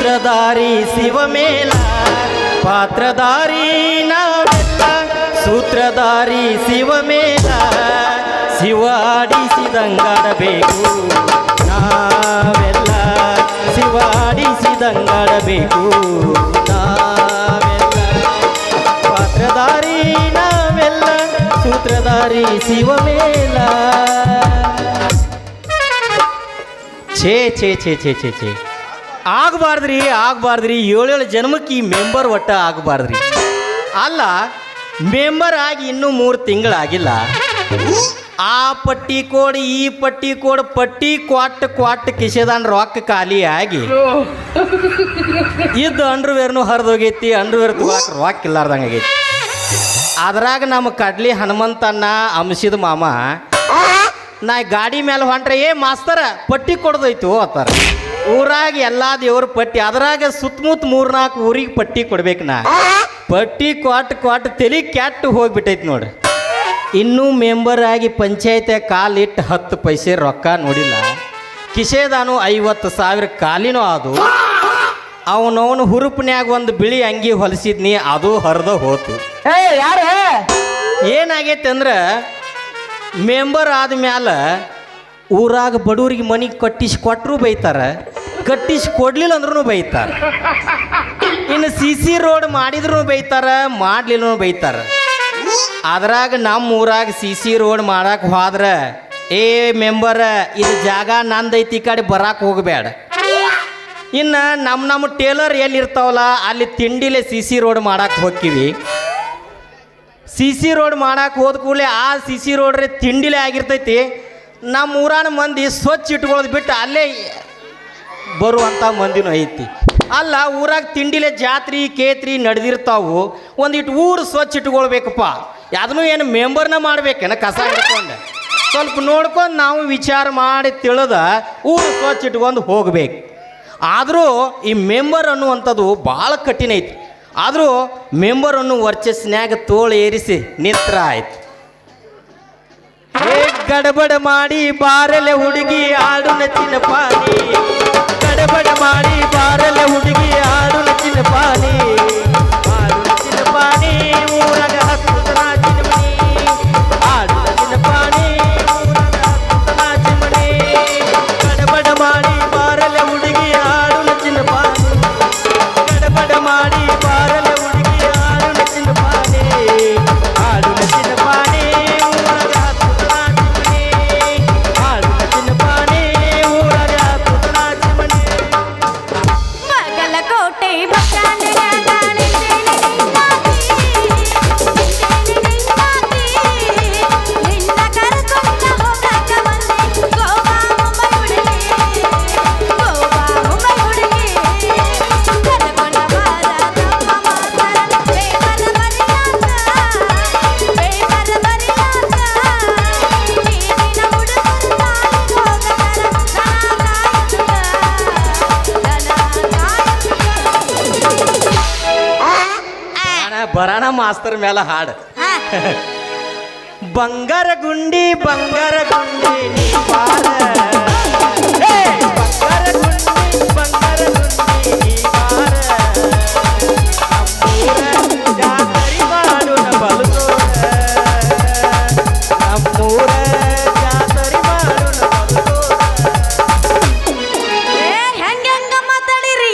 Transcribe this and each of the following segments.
ಸೂತ್ರಧಾರಿ ಶಿವಮೇಲ ಪಾತ್ರಧಾರಿ ನಾವೆಲ್ಲ ಸೂತ್ರಧಾರಿ ಶಿವಮೇಲ ಶಿವ ಆಡಿಸಿದಂಗಾಡಬೇಕು ನಾವೆಲ್ಲ ಶಿವ ಆಡಿಸಿದಂಗಾಡಬೇಕು ನಾವೆಲ್ಲ ಪಾತ್ರಧಾರಿ ನಾವೆಲ್ಲ ಸೂತ್ರಧಾರಿ ಶಿವಮೇಲ ಛೇ ಛೇ ಛೇ ಛೇ ಛೇ ಛೇ ಆಗಬಾರ್ದ್ರಿ ಏಳೇಳು ಜನ್ಮಕ್ಕೆ ಈ ಮೆಂಬರ್ ಒಟ್ಟ ಆಗಬಾರ್ದ್ರಿ ಅಲ್ಲ ಮೆಂಬರ್ ಆಗಿ ಇನ್ನೂ 3 ತಿಂಗಳಾಗಿಲ್ಲ ಆ ಪಟ್ಟಿ ಕೋಡ್ ಈ ಪಟ್ಟಿ ಕೋಡ್ ಪಟ್ಟಿ ಕ್ವಾಟ್ ಕಿಶೆದಾನ್ ರೊಕ್ಕ ಖಾಲಿ ಆಗಿ ಇದ್ದು ಅಂಡ್ರವೇರ್ನು ಹರಿದೋಗೈತಿ ಅಂಡ್ರವೇರ್ ತಗೋಕೆ ರೊಕ್ಕ ಇಲ್ಲಾರ್ದಂಗೆ ಆಗೈತಿ ಅದ್ರಾಗ ನಮ್ಮ ಕಡ್ಲಿ ಹನುಮಂತಣ್ಣ ಅಂಶದ ಮಾಮ ನಾ ಗಾಡಿ ಮೇಲೆ ಹೊಂಟ್ರೆ ಮಾಸ್ತರ ಪಟ್ಟಿ ಕೊಡ್ದೈತು ಅಂತಾರೆ ಊರಾಗ ಎಲ್ಲ ದೇವ್ರ ಪಟ್ಟಿ ಅದ್ರಾಗ ಸುತ್ತಮುತ್ತ 3-4 ಊರಿಗೆ ಪಟ್ಟಿ ಕೊಡ್ಬೇಕು ನಾ ಪಟ್ಟಿ ಕ್ವಾಟ್ ತಲೆ ಕೆಟ್ಟು ಹೋಗ್ಬಿಟ್ಟೈತಿ ನೋಡ್ರಿ ಇನ್ನೂ ಮೆಂಬರ್ ಆಗಿ ಪಂಚಾಯತ್ ಕಾಲಿಟ್ಟು 10 ಪೈಸೆ ರೊಕ್ಕ ನೋಡಿಲ್ಲ ಕಿಶೆದಾನು 50,000 ಕಾಲಿನೂ ಅದು ಅವನವನು ಹುರುಪಿನ್ಯಾಗ ಒಂದು ಬಿಳಿ ಅಂಗಿ ಹೊಲಿಸಿದ್ನಿ ಅದು ಹರಿದ ಹೋತು ಏನಾಗೈತೆ ಅಂದ್ರೆ ಮೆಂಬರ್ ಆದ್ಮ್ಯಾಲ ಊರಾಗ ಬಡವ್ರಿಗೆ ಮನೆಗೆ ಕಟ್ಟಿಸಿ ಕೊಟ್ಟರು ಬೈತಾರೆ ಕಟ್ಟಿಸಿ ಕೊಡ್ಲಿಲ್ಲ ಅಂದ್ರೂ ಬೈತಾರೆ ಇನ್ನು CC ರೋಡ್ ಮಾಡಿದ್ರು ಬೈತಾರೆ ಮಾಡ್ಲಿಲ್ಲ ಬೈತಾರೆ ಅದ್ರಾಗ ನಮ್ಮ ಊರಾಗ CC ರೋಡ್ ಮಾಡಕ್ಕೆ ಹೋದ್ರೆ ಮೆಂಬರ್ ಇದು ಜಾಗ ನಂದೈತಿ ಈ ಕಡೆ ಬರಕ್ಕೆ ಹೋಗಬೇಡ ಇನ್ನು ನಮ್ಮ ಟೇಲರ್ ಎಲ್ಲಿರ್ತಾವಲ್ಲ ಅಲ್ಲಿ ತಿಂಡಿಲೆ CC ರೋಡ್ ಮಾಡಕ್ಕೆ ಹೋಗ್ತೀವಿ CC ರೋಡ್ ಮಾಡಕ್ಕೆ ಹೋದ ಕೂಡಲೇ ಆ CC ರೋಡ್ರೆ ತಿಂಡಿಲೆ ಆಗಿರ್ತೈತಿ ನಮ್ಮ ಊರಾನ ಮಂದಿ ಸ್ವಚ್ಛ ಇಟ್ಕೊಳ್ಳೋದು ಬಿಟ್ಟು ಅಲ್ಲೇ ಬರುವಂಥ ಮಂದಿನೂ ಐತಿ ಅಲ್ಲ ಊರಾಗ ತಿಂಡಿಲೆ ಜಾತ್ರೆ ಕೇತ್ರಿ ನಡೆದಿರ್ತಾವು ಒಂದಿಟ್ಟು ಊರು ಸ್ವಚ್ಛ ಇಟ್ಕೊಳ್ಬೇಕಪ್ಪ ಅದನ್ನು ಏನು ಮೆಂಬರ್ನ ಮಾಡ್ಬೇಕೇನ ಕಸ ಹಿಡ್ಕೊಂಡು ಸ್ವಲ್ಪ ನೋಡ್ಕೊಂಡು ನಾವು ವಿಚಾರ ಮಾಡಿ ತಿಳಿದ ಊರು ಸ್ವಚ್ಛ ಇಟ್ಕೊಂಡು ಹೋಗ್ಬೇಕು ಆದರೂ ಈ ಮೆಂಬರ್ ಅನ್ನುವಂಥದ್ದು ಭಾಳ ಕಠಿಣ ಐತಿ ಆದರೂ ಮೆಂಬರ್ ಅನ್ನೋ ವರ್ಚಸ್ನ್ಯಾಗ ತೋಳು ಏರಿಸಿ ನಿತ್ರ ಆಯ್ತು ಗಡಬಡ ಮಾಡಿ ಬಾರಲೆ ಹುಡುಗಿ ಆಡು ನಚ್ಚಿನ ಪಾನಿ ಗಡಬಡ ಮಾಡಿ ಬಾರಲೆ ಹುಡುಗಿ ಆಡು ನಚ್ಚಿನ ಪಾನಿ ಆಡು ನಚ್ಚಿನ ಪಾನಿ ಊರಾಗ 10 ನಾಚಿನ ಮನಿ ಆಡು ನಚ್ಚಿನ ಪಾನಿ ಊರಾಗ 10 ನಾಚಿನ ಮನಿ ಗಡಬಡ ಮಾಡಿ ಬಾರಲೆ ಹುಡುಗಿ ಆಡು ನಚ್ಚಿನ ಪಾನಿ ಗಡಬಡ ಮಾಡಿ ಬಾರಲೆ ಹುಡುಗಿ ಆಡು ನಚ್ಚಿನ ಪಾನಿ ಆಡು ನಚ್ಚಿನ ಪಾನಿ ಬರಾಣ ಮಾಸ್ತರ್ ಮೇಲೆ ಹಾಡು ಬಂಗಾರ ಗುಂಡಿ ನೀ ಬಾರ ಬಂಗಾರ ಗುಂಡಿ ನೀ ಬಾರ ನಮ್ಮೂರ ಜಾತರಿ ಮಾಡೋಣ ಬಲುತೋರ ನಮ್ಮೂರ ಜಾತರಿ ಮಾಡೋಣ ಹೆಂಗ ಮಾತಾಡಿರಿ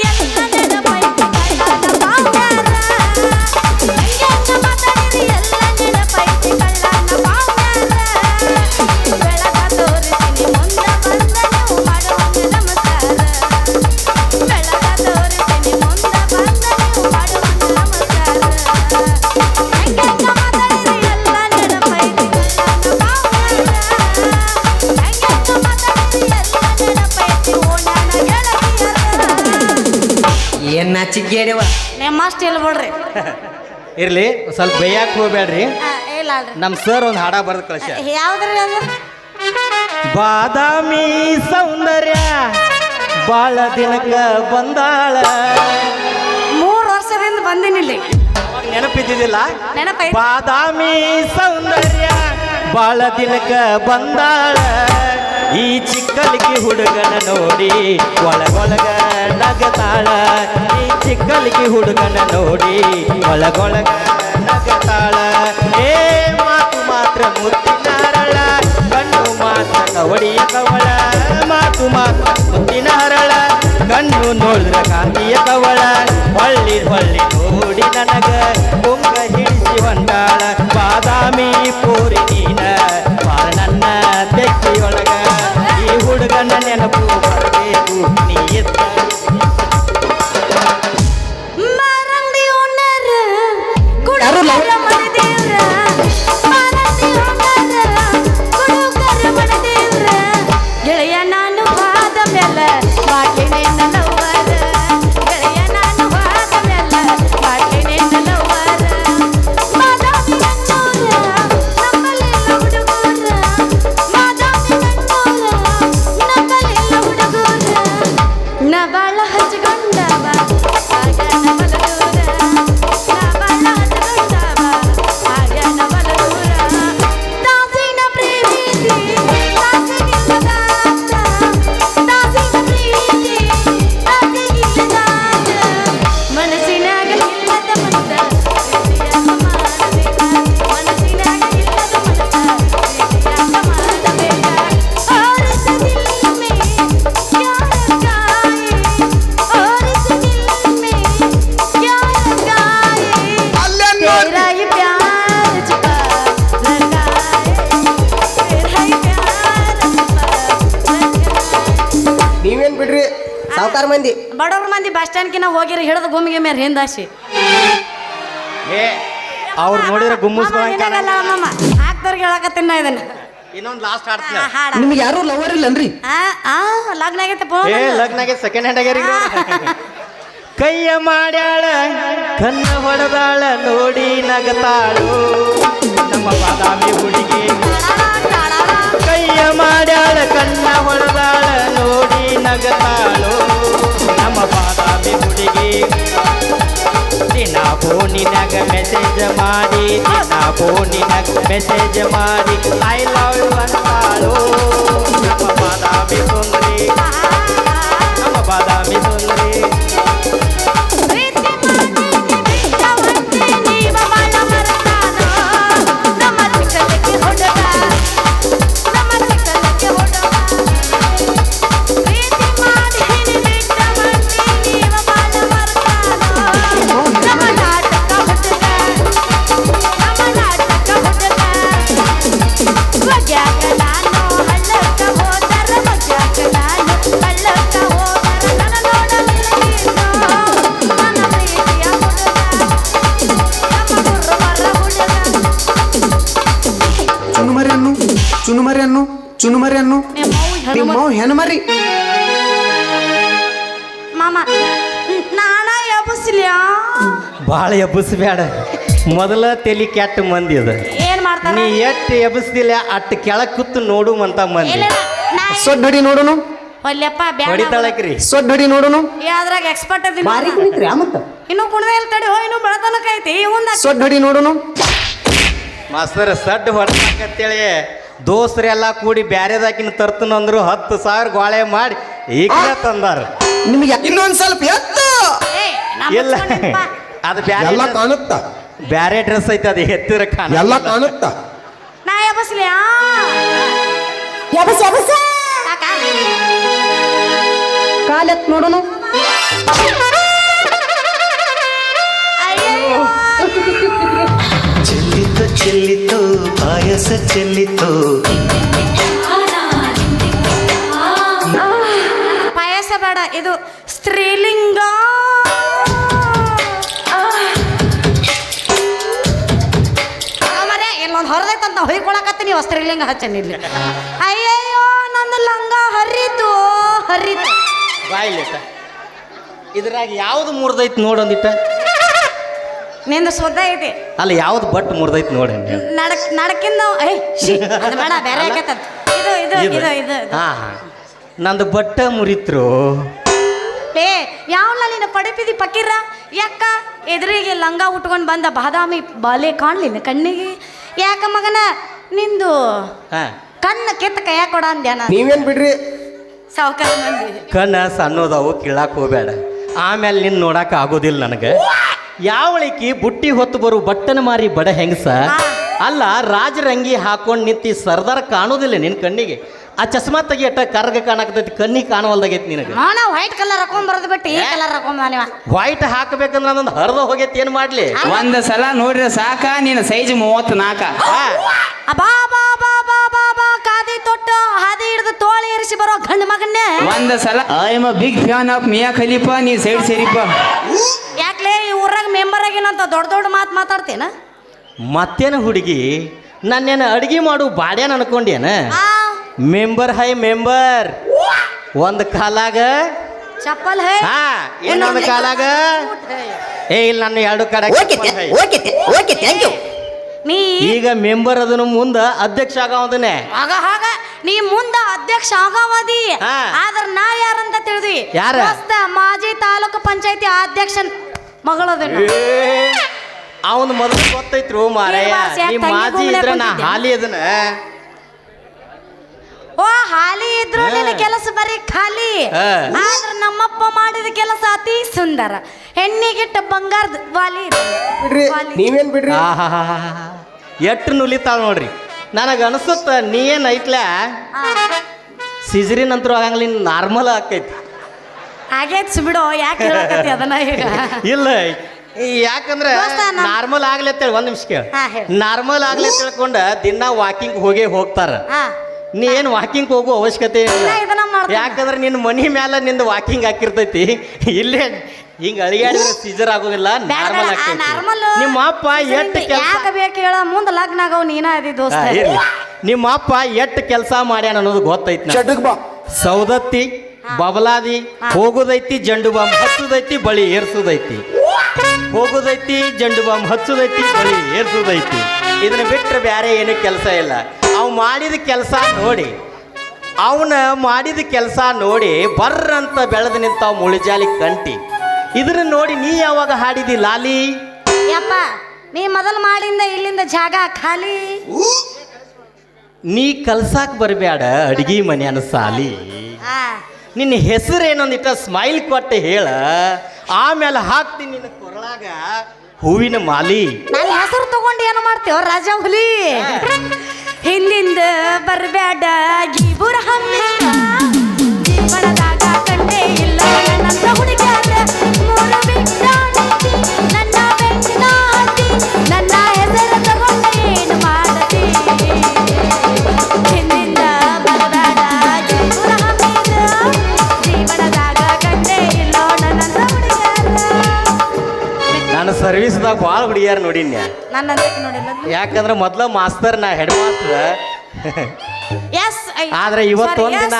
ನಾಚಿಗೇಡವ ನಿಮ್ಮಷ್ಟು ಇಲ್ಲ ಬಿಡ್ರಿ ಇರ್ಲಿ ಸ್ವಲ್ಪ ಬೈಯಾಕೆ ಹೋಗ್ಬೇಡ್ರಿ ನಮ್ಮ ಸರ್ ಒಂದು ಹಾಡ ಬರೆದು ಕಳಿಸ ಯಾವ್ದ್ರಿ ಅದು ಬಾದಾಮಿ ಸೌಂದರ್ಯ ಬಾಳ ದಿನಕ್ಕ ಬಂದಾಳ 3 ವರ್ಷದಿಂದ ಬಂದಿನಿಲ್ಲಿ ನೆನಪಿದ್ದಿದ್ದಿಲ್ಲ ನೆನಪೈತಿ ಬಾದಾಮಿ ಸೌಂದರ್ಯ ಬಾಳ ದಿನಕ್ಕ ಬಂದಾಳ ಈ ಚಿಕ್ಕಲಿಗೆ ಹುಡುಗನ ನೋಡಿ ಒಳಗೊಳಗ ನಗತಾಳ ಈ ಚಿಕ್ಕಲಿಗೆ ಹುಡುಗನ ನೋಡಿ ಒಳಗೊಳಗ ನಗತಾಳ ಏ ಮಾತು ಮಾತ್ರ ಮುತ್ತಿನ ಹರಳ ಕಣ್ಣು ಮಾತ್ರ ಕವಡಿಯ ಕವಳ ಮಾತು ಮಾತ್ರ ಮುತ್ತಿನ ಹರಳ ಕಣ್ಣು ನೋಡಿದ್ರ ಕಾಂತಿಯ ಕವಳ ಹೊಳ್ಳಿ ಹೊಳ್ಳಿ ನೋಡಿ ನನಗ ಕುಂಗ ಹಿಡಿಸಿ ಹೊಂಟಾಳ ಬಾದಾಮಿ ಪೂರಿ ನೀನ ಬಾರ ನನ್ನ ತೆಕ್ಕಿಯೊಳಗ ಈ ಹುಡುಗನ ನೆನಪು ಬರಬೇಕು ನೀ ಎತ್ತ ಮಾರಂಗಿ ಓನರ್ ಯಾರು ಲವ್- ಕುಡುಕರ ಮನೆದೇವ್ರ ಮಾರಂಗಿ ಓನರ್ ಕುಡುಕರ ಮನೆದೇವ್ರ ಗೆಳೆಯ ನಾನು ಹೋದ ಮೇಲೆ ಮಾಡ್ಲಿನೇ ನಲವರ ಗೆಳೆಯ ನಾನು ಹೋದ ಮೇಲೆ ಮಾಡ್ಲಿನೇ ನಲವರ ಬಾದಾಮಿ ನನ್ನೂರ ನಮ್ಮಲ್ಲೆಲ್ಲ ಹುಡುಗೂರ ಬಾದಾಮಿ ನನ್ನೂರ ನಮ್ಮಲ್ಲೆಲ್ಲ ಹುಡುಗೂರ ನಬಾಳ ಹಚ್ಕೊಂಡವ ಆಗ ನಬಲದೂರ ನಬಾಳ ಹಚ್ಕೊಂಡವ ಆಗ ನಬಲದೂರ ದಾಸಿನ ಪ್ರೀತಿ ದಾಸಿಗಿಲ್ಲದಾತ ದಾಸಿನ ಪ್ರೀತಿ ದಾಸಿಗಿಲ್ಲದಾತ ಮನಸ್ಸಿನಾಗ ಇಲ್ಲದ ಮನಸ ಪ್ರೀತಿಯಾಗ ಮಾಡಬೇಕ ಮನಸ್ಸಿನಾಗ ಇಲ್ಲದ ಮನಸ ಪ್ರೀತಿಯಾಗ ಮಾಡಬೇಕ और इस दिल में क्या रखा है और इस दिल में क्या रखा है तेरा ये प्यार छुपा रखा है तेरा ये प्यार छुपा रखा है ನೀವೇನ್ ಬಿಡ್ರಿ ಸಾವುಕಾರ ಮಂದಿ ಬಡವ್ರ ಮಂದಿ ಬಸ್ ಸ್ಟ್ಯಾಂಡ್ಕಿನ ಹೋಗಿರಿ ಹಿಡಿದು ಗುಮ್ಮಿಗೆ ಮೇಲೆ ಹಿಂದಾಸಿ ಏ ಅವ್ರು ನೋಡಿದ್ರೆ ಗುಮ್ಮಿಸ್ಕೊಳಂಗ ಅಮ್ಮಮ್ಮ ಹಾಕ್ದವ್ರಿಗೆ ಹೇಳಕತ್ತೀನಿ ನಾ ಇದನ್ನ ಇನ್ನೊಂದು ಲಾಸ್ಟ್ ಆಡ್ತೀನಿ ಹಾಡ ನಿಮ್ಗೆ ಯಾರು ಲವರ್ ಇಲ್ಲನ್ರಿ ಲಗ್ನ ಆಗೈತೆ ಏ ಲಗ್ನಾಗೆ ಸೆಕೆಂಡ್ ಹ್ಯಾಂಡ್ ಆಗ್ಯಾರ ಕೈಯ ಮಾಡ್ಯಾಳ ಕನ್ನ ಹೊಡೆದಾಳ ನೋಡಿ ನಗತಾಳು ನಮ್ಮ ಬಾದಾಮಿ ಹುಡುಗಿ ಕೈಯ ಮಾಡ್ಯಾಳ ಕನ್ನ ಹೊಡೆದಾಳ ನೋಡಿ ನಗತಾಳು ನಮ್ಮ ಬಾದಾಮಿ ಹುಡುಗಿ ದಿನ ಫೋನಿನಾಗ ಮೆಸೇಜ್ ಮಾಡಿ ದಿನ ಫೋನಿನಾಗ ಮೆಸೇಜ್ ಮಾಡಿ ಐ ಲವ್ ಯು ಅಂತಾಳು ನಮ್ಮ ಬಾದಾಮಿ ಸುಂದರಿ ನಮ್ಮ ಬಾದಾಮಿ ಸುಂದರಿ ಪ್ರೀತಿ ಮಾಡಿ ಬಿಟ್ಟ ಒಂದೇ ನೀವ ಬಾಳ ಮರತಾನೋ ನಮ್ಮ ಚಿಕ್ಕಲಕ್ಕೆ ಹುಡುಗ ನಮ್ಮ ಚಿಕ್ಕಲಕ್ಕೆ ಹುಡುಗ ಪ್ರೀತಿ ಮಾಡಿ ಬಿಟ್ಟ ಒಂದೇ ನೀವ ಬಾಳ ಮರತಾನೋ ನಮ್ಮ ನಾಟಕ ಹುಡುಗ ನಮ್ಮ ನಾಟಕ ಹುಡುಗ ಬಗ್ಯಾಕ ನಾನು ಹಳ್ಳಕ್ಕ ಹೋದರ ಬಗ್ಯಾಕ ನಾನು ಹಳ್ಳಕ್ಕ ಹೋದರ ನನ್ನ ನೋಡಲಿಲ್ಲ ನೀನು ನನ್ನ ಪ್ರೀತಿಯ ಹುಡುಗ ನಮ್ಮ ಗುರುವರ ಹುಡುಗ ಚುನುಮರಿ ಅನ್ನು ನಿಮ್ಮ ಹೆಣ್ಮರಿ ಮಾಮ ನಾಣ ಎಬ್ಬಿಸ್ಲ್ಯಾ ಭಾಳ ಎಬ್ಬಿಸ್ಬೇಡ ಮೊದಲ ತಲಿ ಕೆಟ್ಟ ಮಂದಿ ಅದು ಏನ್ ಮಾಡ್ತಾರ ನೀ ಎಷ್ಟು ಎಬ್ಬಿಸ್ದಿಲ್ಲ ಅಟ್ಟು ಕೆಳಗೆ ಕೂತು ನೋಡುವಂತ ಮಂದಿ ಇಲ್ಲ ನಾ ಸೊಡ್ ಹೊಡಿ ನೋಡುನು ಒಲ್ಲೆಪ್ಪ ಬ್ಯಾಡ ಹೊಡಿತಾಳಕ್ರಿ ಸೊಡ್ ಹೊಡಿ ನೋಡುನು ಯಾವ್ದ್ರಾಗ ಎಕ್ಸ್ಪರ್ಟ್ ಅದೀನಿ ಬಾರಿ ಕುಣಿತ್ರಿ ಮತ್ತ ಇನ್ನು ಕುಣದೇ ಇಲ್ಲ ತಡಿ ಇನ್ನು ಬೆಳತನಕ ಐತಿ ಮುಂದ ಸೊಡ್ ಹೊಡಿ ನೋಡುನು ಮಾಸ್ತರ್ ಸಡ್ ಹೊಡ್ತೇಳಿ ದೋಸ್ರೆಲ್ಲ ಕೂಡಿ ಬ್ಯಾರೆದಾಕಿನ ತರ್ತನಂದ್ರು 10,000 ಗೋಳೆ ಮಾಡಿ ಈಗ ತಂದಾರ ನಿಮಗೆ ಇನ್ನೊಂದ್ ಸ್ವಲ್ಪ ಎತ್ತು ಏಯ್ ನಾ ಇಲ್ಲ ಮುಚ್ಕೊಂಡಿನಪ್ಪ. ಅದು ಬ್ಯಾರೆ ಎಲ್ಲ ಕಾಣುತ್ತಾ ಬ್ಯಾರೆ ಡ್ರೆಸ್ ಐತೆ ಅದು ಎತ್ತಿರ ಕಾಣ ಎಲ್ಲ ಕಾಣುತ್ತಾ ನಾ ಎಬ್ಬಿಸ್ಲ್ಯಾ ಕಾಕ ಕಾಲೆತ್ ನೋಡುನು ಅಯ್ಯಯ್ಯೋ ಚೆಲ್ಲಿತು ಚೆಲ್ಲಿತು ಪಾಯಸ ಚೆಲ್ಲಿತು ಪಾಯಸ ಬೇಡ ಇದು ಸ್ತ್ರೀಲಿಂಗ ಮರೆ ಇಲ್ಲೊಂದು ಹೊರದೈತಂತ ಹೊಯ್ಕೊಳಕತ್ತೀನಿ ನೀವು ಸ್ತ್ರೀಲಿಂಗ ಹಚ್ಚನಿ ಇಲ್ಲಿ ಅಯ್ಯಯ್ಯೋ ನನ್ನ ಲಂಗ ಹರಿತು ಬಾಯ್ಲಿಟ್ಟ ಇದ್ರಾಗ ಯಾವ್ದು ಮುರಿದೈತಿ ನೋಡೊಂದಿಟ್ಟ ನಿಂದು ಸುದ್ದ ಐತಿ ಅಲ್ಲ ಯಾವ್ದು ಬಟ್ ಮುರಿದೈತಿ ನೋಡಿ ನಡಕಿಂದ ಏಯ್ ಶಿ ಅದು ಬೇಡ ಬೇರೆ ಆಗೈತದ ಇದು ಹಾ ನಂದು ಬಟ್ಟ ಮುರಿತ್ರು ಏ ಯಾವಲ್ಲ ನೀನು ಪಡಿಪಿದಿ ಪಕ್ಕೀರ ಯಾಕ ಎದುರಿಗೆ ಲಂಗ ಉಟ್ಕೊಂಡು ಬಂದ ಬಾದಾಮಿ ಬಾಲೆ ಕಾಣ್ಲಿಲ್ಲ ಕಣ್ಣಿಗೆ ಯಾಕ ಮಗನ ನಿಂದು ಹಾ ಕಣ್ಣ ಕಿತ್ತ ಕೈಯ ಕೊಡ ಅಂದ್ಯಾನ ನೀವೇನ್ ಬಿಡ್ರಿ ಸಾವುಕಾರ ಮಂದಿ ಕಣ್ಣ ಸಣ್ಣದವು ಕೀಳಾಕ್ ಹೋಗ್ಬೇಡ ಆಮೇಲೆ ನಿನ್ನ ನೋಡಕ್ಕೆ ಆಗೋದಿಲ್ಲ ನನಗೆ ಯಾವಳಿಕಿ ಬುಟ್ಟಿ ಹೊತ್ತು ಬರು ಬಟ್ಟನ ಮಾರಿ ಬಡ ಹೆಂಗಸ ಅಲ್ಲ ರಾಜರಂಗಿ ಹಾಕೊಂಡು ನಿಂತಿ ಸರ್ದಾರ ಕಾಣೋದಿಲ್ಲ ನಿನ್ನ ಕಣ್ಣಿಗೆ ಆ ಚಸ್ಮಾ ತೆಗಿಯಟ ಕರ್ಗ ಕಾಣಕತೈತಿ ಕಣ್ಣಿಗೆ ಕಾಣವಲ್ದಾಗೈತಿ ನಿನಗೆ ನಾ ವೈಟ್ ಕಲರ್ ಹಾಕೊಂಡ್ ಬರೋದು ಬಿಟ್ಟು ಈ ಕಲರ್ ಹಾಕೊಂಡ್ ನೀವ ವೈಟ್ ಹಾಕಬೇಕಂದ್ರೆ ಅದೊಂದು ಹರಿದ ಹೋಗೈತಿ ಏನು ಮಾಡ್ಲಿ ಒಂದ್ ಸಲ ನೋಡ್ರಿ ಸಾಕ ನಿನ್ನ ಸೈಜ್ 34 ಬಾ ಬಾ ಬಾ ಬಾ ಬಾ ಬಾ ಕಾದಿ ತೊಟ್ಟು ಹಾದಿ ಹಿಡಿದು ತೋಳಿ ಏರಿಸಿ ಬರೋ ಗಂಡು ಮಗನ್ನೇ ಒಂದ್ ಸಲ I am a big fan of Mia Khalifa ನೀ ಸೈಡ್ ಸೇರಿಪ್ಪ ಯಾಕ್ಲೇ ಈ ಊರಾಗ ಮೆಂಬರ್ ಆಗಿನಂತ ದೊಡ್ಡ ದೊಡ್ಡ ಮಾತು ಮಾತಾಡ್ತೇನ ಮತ್ತೇನು ಹುಡುಗಿ ನನ್ನೇನು ಅಡಿಗೆ ಮಾಡು ಬಾಡ್ಯಾನ ಅನ್ಕೊಂಡೇನ ಮೆಂಬರ್ ಹೈ ಮೆಂಬರ್ ಒಂದು ಕಾಲಾಗ ಚಪ್ಪಲ್ ಹೈ ಹಾ ಇನ್ನೊಂದು ಕಾಲಾಗ ಏ ಇಲ್ಲ ನನ್ನ ಎರಡು ಕಡೆ ಓಕೆ ಥ್ಯಾಂಕ್ ಯು ನೀ ಈಗ ಮೆಂಬರ್ ಅದನ್ನು ಮುಂದ ಅಧ್ಯಕ್ಷ ಆಗವದನೆ ಆಗ ಹಾಗ ನೀ ಮುಂದ ಅಧ್ಯಕ್ಷ ಆಗವದಿ ಹಾ. ಆದ್ರ ನಾ ಯಾರಂತ ತಿಳಿದ್ವಿ ಯಾರ? ಮಾಜಿ ತಾಲೂಕು ಪಂಚಾಯತಿ ಅಧ್ಯಕ್ಷ ಮಗಳದನ್ನ ಅವನ್ ಮೊದಲು ಗೊತ್ತೈತ್ರು ಮಾರಯ್ಯ ನೀರ್ ಬಾರ್ಸಿ, ನೀ ತಂಗಿ ಮಾಜಿ ಗುಮ್ಲೆ ಇದ್ರ ನಾ ಕುಂತಿದ್ದೆ. ಹಾಲಿ ಅದನ್ನ ಓ ಹಾಲಿ ಇದ್ರು ನಿನ್ನ ಕೆಲಸ ಬರೀ ಖಾಲಿ ಹಾ. ಆದ್ರ ನಮ್ಮಪ್ಪ ಮಾಡಿದ ಕೆಲಸ ಅತಿ ಸುಂದರ ಹೆಣ್ಣಿಗಿಟ್ಟ ಬಂಗಾರದ ವಾಲಿ ಇದು. ಬಿಡ್ರಿ ವಾಲಿ. ನೀವೇನ್ ಬಿಡ್ರಿ ಎಟ್ಟು ನುಲಿತಾಳ ನೋಡ್ರಿ ನನಗೆ ಅನಿಸುತ್ತ ನೀ ಏನ್ ಐತ್ಲ ಆ, ಸಿಜರಿನ್ ಅಂತೂ ಆಗಂಗಿಲ್ಲ ಇನ್ನು ನಾರ್ಮಲ್ ಆಕೈತಿ ಆಗೈತ್ ಬಿಡು ಯಾಕೆ ಹೇಳಕತ್ತಿ ಅದನ್ನ ಈಗ ಇಲ್ಲ ಯಾಕಂದ್ರೆ ದೋಸ್ತ, ನಾರ್ಮಲ್ ಆಗ್ಲಿ ಅಂತೇಳಿ ಒಂದ್ ನಿಮಿಷ ಕೇಳ ಹಾ, ಹೇಳು. ನಾರ್ಮಲ್ ಆಗ್ಲಿ ತಿಳ್ಕೊಂಡ ದಿನ ವಾಕಿಂಗ್ ಹೋಗೇ ಹೋಗ್ತಾರ ಹಾ ನೀ ಏನು ವಾಕಿಂಗ್ ಹೋಗೋ ಅವಶ್ಯಕತೆ ಇಲ್ಲ ನಾ ಇದನ್ನ ಮಾಡ್ತೇನೆ. ಯಾಕಂದ್ರೆ ನಿನ್ನ ಮನಿ ಮ್ಯಾಲ ನಿಂದು ವಾಕಿಂಗ್ ಹಾಕಿರ್ತೈತಿ ಇಲ್ಲೇ ಹಿಂಗ ಅಳಿಗಾಡಿದ್ರೆ ಸೀಜರ್ ಆಗೋದಿಲ್ಲ ನಾರ್ಮಲ್ ಆಗ್ತೈತಿ ನಾರ್ಮಲ್ ನಿಮ್ಮ ಅಪ್ಪ ಎಟ್ಟು ಕೆಲಸ ಯಾಕೆ ಬೇಕು ಹೇಳ ಮುಂದೆ ಲಗ್ನ ಆಗವ್ ನೀನ ಅದಿ ದೋಸ್ತ ಇರ್ಲಿ ನಿಮ್ಮ ಅಪ್ಪ ಎಟ್ಟು ಕೆಲಸ ಮಾಡ್ಯಾನ ಅನ್ನೋದು ಗೊತ್ತೈತಿ ನನಗೆ. ಚಟಕ್ ಬಾ ಸೌದತ್ತಿ ಬಬಲಾದಿ ಹೋಗುದೈತಿ ಜಂಡು ಬಾಂಬ್ ಹಚ್ಚುದೈತಿ ಬಳಿ ಏರ್ಸುದೈತಿ ಹೋಗುದೈತಿ ಜಂಡು ಬಾಂಬ್ ಹಚ್ಚುದೈತಿ ಬಳಿ ಏರ್ಸುದೈತಿ ಇದನ್ನ ಬಿಟ್ಟರೆ ಬೇರೆ ಏನೂ ಕೆಲಸ ಇಲ್ಲ ಅವ್ ಮಾಡಿದ ಕೆಲಸ ನೋಡಿ ಅವನ ಮಾಡಿದ ಕೆಲಸ ನೋಡಿ ಬರ್ರಂತ ಬೆಳೆದು ನಿಂತಾವ್ ಮುಳಿಜಾಲಿ ಕಂಟಿ ಇದನ್ನ ನೋಡಿ ನೀ ಯಾವಾಗ ಹಾಡಿದಿ ಲಾಲಿ ಯಪ್ಪ ನೀ ಮೊದಲು ಮಾಡಿಂದ ಇಲ್ಲಿಂದ ಜಾಗ ಖಾಲಿ ನೀ ಕಲ್ಸಾಕ್ ಬರಬೇಡ ಅಡಿಗೆ ಮನ್ಯಾನ ಸಾಲಿ ಆ, ನಿನ್ನ ಹೆಸರು ಏನೊಂದಿಟ್ಟ ಸ್ಮೈಲ್ ಕೊಟ್ಟು ಹೇಳ ಆಮೇಲೆ ಹಾಕ್ತೀನಿ ನಿನ್ನ ಕೊರಳಾಗ ಹೂವಿನ ಮಾಲಿ ನನ್ನ ಹೆಸರು ತಗೊಂಡು ಏನು ಮಾಡ್ತೇವ ರಾಜ ಹುಲಿ ಹಿಂದಿಂದ ಬರಬೇಡ ಗಿಬುರ ಹಮ್ಮಿಂದ ಜೀವನದಾಗ ಕಂಡೇ ಇಲ್ಲ ನನ್ನ ಹುಡುಗ್ಯಾರ ಮೂರು ಬಿಟ್ಟಾಣತಿ ನನ್ನ ಬೆನ್ನ ಹತ್ತಿ ನನ್ನ ಹೆಸರು ತಗೊಂಡ ಏನು ಮಾಡತಿ ಹಿಂದಿಂದ ಬರಬೇಡ ಗಿಬುರ ಹಮ್ಮಿಂದ ಜೀವನದಾಗ ಕಂಡೇ ಇಲ್ಲ ನನ್ನ ಹುಡುಗ್ಯಾರ ನಾನು ಸರ್ವಿಸ್ದಾಗ ಭಾಳ ಹುಡುಗಿಯಾರ ನೋಡಿನ್ಯ ನನ್ನ ನೋಡಿಲ್ಲ ಯಾಕಂದ್ರೆ ಮೊದ್ಲ ಮಾಸ್ತರ್ ನಾ ಹೆಡ್ ಮಾಸ್ಟರ್ ಎಸ್ ಆದ್ರೆ ಇವತ್ತೊಂದ್ ದಿನ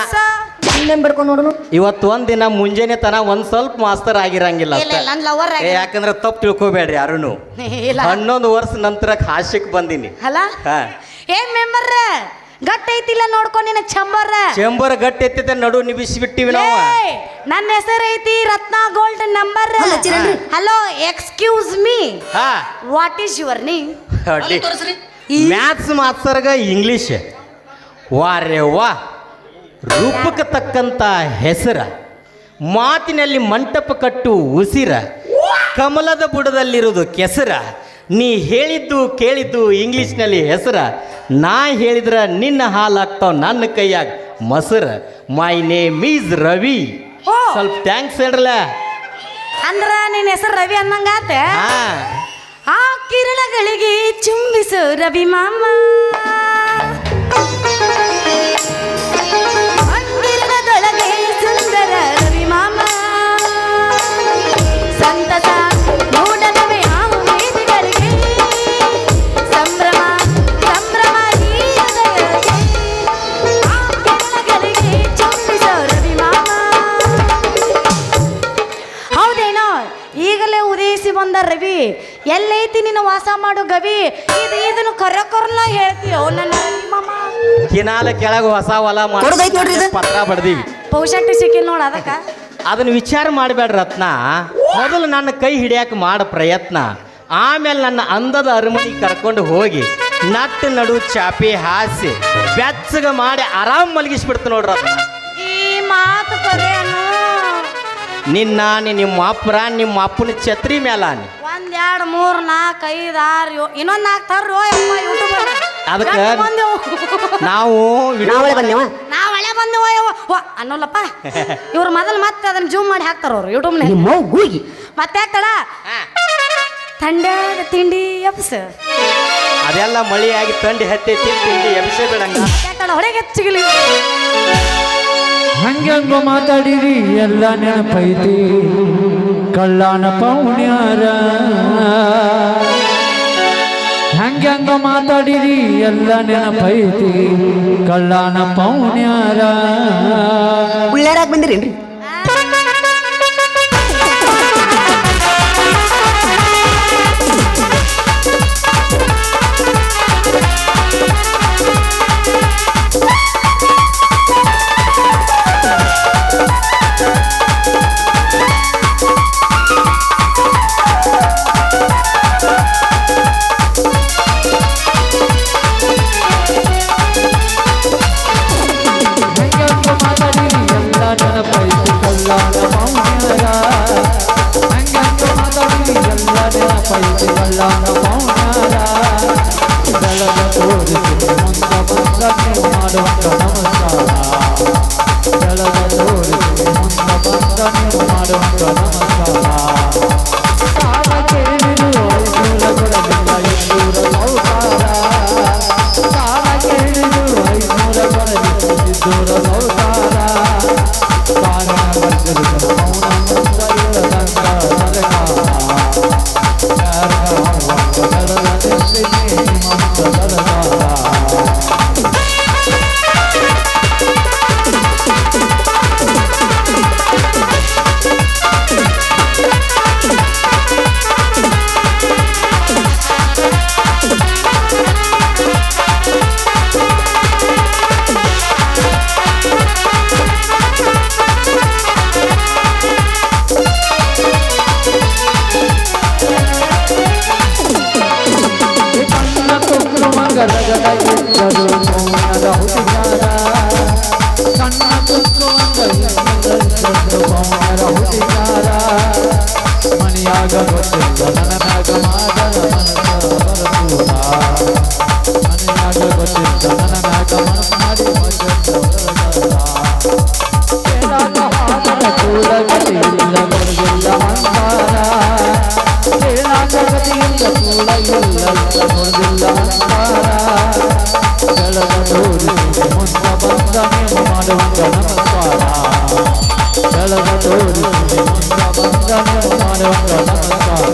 ಇನ್ನೇನ್ ಬಿಡ್ಕೊಂಡು ನೋಡೋಣ ಇವತ್ತೊಂದ್ ದಿನ ಮುಂಜಾನೆ ತನ ಒಂದ್ ಸ್ವಲ್ಪ ಮಾಸ್ತರ್ ಆಗಿರಂಗಿಲ್ಲ ಇಲ್ಲ ಅಷ್ಟೇ. ನನ್ನ ಲವರ್ ಏ, ಯಾಕಂದ್ರೆ ತಪ್ಪು ತಿಳ್ಕೊಬೇಡ್ರಿ ಯಾರುನು ಇಲ್ಲ 11 ವರ್ಷ ನಂತರ ಹಾಸ್ಯಕ್ಕೆ ಬಂದೀನಿ ಅಲ್ಲ ಹಾ ಏ ಮೆಂಬರ್ ಗಟ್ಟ ಐತಿಲ್ಲ ನೋಡ್ಕೊಂಡು ನಿನ್ನ ಚಂಬರ್ ಚೆಂಬರ್ ಗಟ್ಟಿ ಎತ್ತಿದ್ದ ನಡು ನಿಭಿಸ್ಬಿಟ್ಟಿವಿ ನಾವು ನನ್ನ ಹೆಸರು ಐತಿ ರತ್ನ ಗೋಲ್ಡ್ ನಂಬರ್ ಹಲೋ, ಚಿರಂಜಿ. ಹಲೋ ಎಕ್ಸ್ಕ್ಯೂಸ್ ಮೀ ಹಾ what is your name maths ಮಾಸ್ತರ್ಗ ಇಂಗ್ಲಿಷ್ ವಾರೇ ವಾ ರೂಪಕ್ಕೆ ತಕ್ಕಂತ ಹೆಸರ ಮಾತಿನಲ್ಲಿ ಮಂಟಪ ಕಟ್ಟು ಉಸಿರ ಕಮಲದ ಬುಡದಲ್ಲಿರುವುದು ಕೆಸರ ನೀ ಹೇಳಿದ್ದು ಕೇಳಿದ್ದು ಇಂಗ್ಲಿಷ್ನಲ್ಲಿ ಹೆಸರ ನಾ ಹೇಳಿದ್ರ ನಿನ್ನ ಹಾಲಾಗ್ತಾವ ನನ್ನ ಕೈಯಾಗ ಮೊಸರ ಮೈ ನೇಮ್ ಈಸ್ ರವಿ ಓ. ಸ್ವಲ್ಪ ಥ್ಯಾಂಕ್ಸ್ ಹೇಳ್ರಲ್ಲ ಅಂದ್ರ ನಿನ್ನ ಹೆಸರು ರವಿ ಅನ್ನಂಗಾತ ಹಾ ಆ ಕಿರಣಗಳಿಗೆ ಚುಂಬಿಸು ರವಿ ಮಾಮ ಮಂದಿರದೊಳಗೆ ಸುಂದರ ರವಿ ಮಾಮ ಸಂತಸ ನೋಡದವೇ ಹಾವು ವೇದಿಗಳಿಗೆ ಸಂಭ್ರಮ ಸಂಭ್ರಮ ಈ ಹೃದಯಕ್ಕೆ. ಆ ಕಿರಣಗಳಿಗೆ ಚುಂಬಿಸು ರವಿ ಮಾಮ ಹೌದೇನೋ ಈಗಲೇ ಉದಯಿಸಿ ಬಂದ ರವಿ ಎಲ್ಲೈತಿ ನಿನ್ನ ವಾಸ ಮಾಡು ಗವಿ ಇದನ್ನು ಕರಕರ್ನ ಹೇಳ್ತೀಯೋ ನನ್ನ ರವಿ ಮಾಮ ಕಿನಾಲ ಕೆಳಗೆ ಹೊಸ ಹೊಲ ಕೊಡ್ದೈತ್ ನೋಡ್ರಿ ಇದು. ಪತ್ರ ಬಡ್ದೀವಿ ಪೌಷಟ್ಟಿ ಸಿಕ್ಕಿಲ್ಲ ನೋಡ ಅದಕ್ಕ ಅದನ್ನ ವಿಚಾರ ಮಾಡಬೇಡ್ರಿ ರತ್ನ ಮೊದಲು ನನ್ನ ಕೈ ಹಿಡಿಯಕ್ಕೆ ಮಾಡ ಪ್ರಯತ್ನ ಆಮೇಲೆ ನನ್ನ ಅಂದದ ಅರಮನೆಗೆ ಕರ್ಕೊಂಡು ಹೋಗಿ ನಟ್ಟು ನಡು ಚಾಪಿ ಹಾಸಿ ಬೆಚ್ಚಗ ಮಾಡಿ ಆರಾಮ್ ಮಲಗಿಸ್ಬಿಡ್ತು ನೋಡ್ರ ಅದನ್ನ. ಈ ಮಾತು ಕರೆಯನು ನಿಮ್ಮ ಅಪ್ಪರ ನಿಮ್ಮ ಅಪ್ಪನ ಛತ್ರಿ ಮೇಲಾನಿ 1 2 3 4 5 6 ಇನ್ನೊಂದು 4 ತರ್ರೋ ಅಮ್ಮ ಯೂಟ್ಯೂಬರ್ ಅದಕ್ಕೆ ನಾವು ನಾವಳೆ ಬಂದೇವ ನಾವು ಹಳೆ ಬಂದೇವ ಅನ್ನೋಲ್ಲಪ್ಪ ಇವ್ರು ಮೊದಲು ಮತ್ತೆ ಅದನ್ನ ಜೂಮ್ ಮಾಡಿ ಹಾಕ್ತಾರ ಅವ್ರು ಯೂಟ್ಯೂಬ್ನಲ್ಲಿ ನಿಮ್ಮ ಗೂಗಿ ಮತ್ತೆ ಹಾಕ್ತಾಳ ಥಂಡಾದ ತಿಂಡಿ ಎಬ್ಸ ಅದೆಲ್ಲ ಮಳಿಯಾಗಿ ತಂಡಿ ಹತ್ತೈತಿ ತಿಂಡಿ ಎಬ್ಸೇ ಬಿಡಂಗ ಹಾಕ್ತಾಳ ಹೊಡೆಗೆ ಹೆಚ್ಚಿಗಲಿ ಹಂಗಂಗ ಮಾತಾಡಿರಿ ಎಲ್ಲ ನೆನಪೈತಿ ಕಳ್ಳಾನ ಪೌಣ್ಯಾರ ಹಂಗಂಗ ಮಾತಾಡಿರಿ ಎಲ್ಲ ನೆನಪೈತಿ ಕಳ್ಳಾನ ಪೌಣ್ಯಾರ ಉಳ್ಳಾಡಕ್ ಬಂದಿರೇನ್ರಿ ಹಂಗಂಗ ಮಾತಾಡಿರಿ ಎಲ್ಲ ನೆನಪೈತಿ ಕಳ್ಳಾನ ಪೌಣ್ಯಾರ ಹಂಗಂಗ ಮಾತಾಡಿರಿ ಎಲ್ಲ ನೆನಪೈತಿ ಕಳ್ಳಾನ ಪೌಣ್ಯಾರ ಬೆಳಗ ತೋರಿಸಿ ಮುಂದ ಬಂದ ನೀವು ಮಾಡುವಂತ ನಮಸ್ಕಾರ ಬೆಳಗ ತೋರಿಸಿ ಮುಂದ ಬಂದ ನೀವು ಮಾಡುವಂತ ನಮಸ್ಕಾರ ಸಾಲ ಕೇಳಿರು 500 ಕೊಡಲಿಲ್ಲ 200 ಸೌಕಾರ ಸಾಲ ಕೇಳಿರು 500 ಕೊಡಲಿಲ್ಲ 200 ಸೌಕಾರ ಕಾರಣ ಬಂದಿರುವ ಮೌನ ಮುಂದ ಇರದಂಗ ನರಕಾರ ಕಣ್ಣ ಕೊಕ್ಕರು ಮಂಗಲಗದ ಇದ್ದರು ಮೌನದ ಹುಡುಗಾರ ಕಣ್ಣ ಕೊಕ್ಕರು ಮಂಗಲಗದ ಮೌನದ ಹುಡುಗಾರ ಮನೆಯಾಗ ಗೊತ್ತಿಲ್ಲ ನನ್ನ ಮ್ಯಾಗ ಮಾದರ ಮನಸ ಬರಪೂರ ಮನೆಯಾಗ ಗೊತ್ತಿಲ್ಲ ನನ್ನ ಮ್ಯಾಗ ಮನಸ್ಸು ಮಾಡಿ ಕೇಳಾಗ ಹಾದರ ಕೂಡ ಗತಿಯಿಲ್ಲ ಬರಗಿಲ್ಲ ಅಂತಾರ ಕೇಳಾಗ ಗತಿಯಿಲ್ಲ ಕೂಡ ಇಲ್ಲ ನೋಡಿಲ್ಲ ಅಂತಾರ ಬೆಳಗ ತೋರಿಸಿ ಮುಂದ ಬಂದ ನೀವು ಮಾಡುವಂತ ನಮಸ್ಕಾರ ಬೆಳಗ ತೋರಿಸಿ ಮುಂದ ಬಂದ ನೀವು ಮಾಡುವಂತ ನಮಸ್ಕಾರ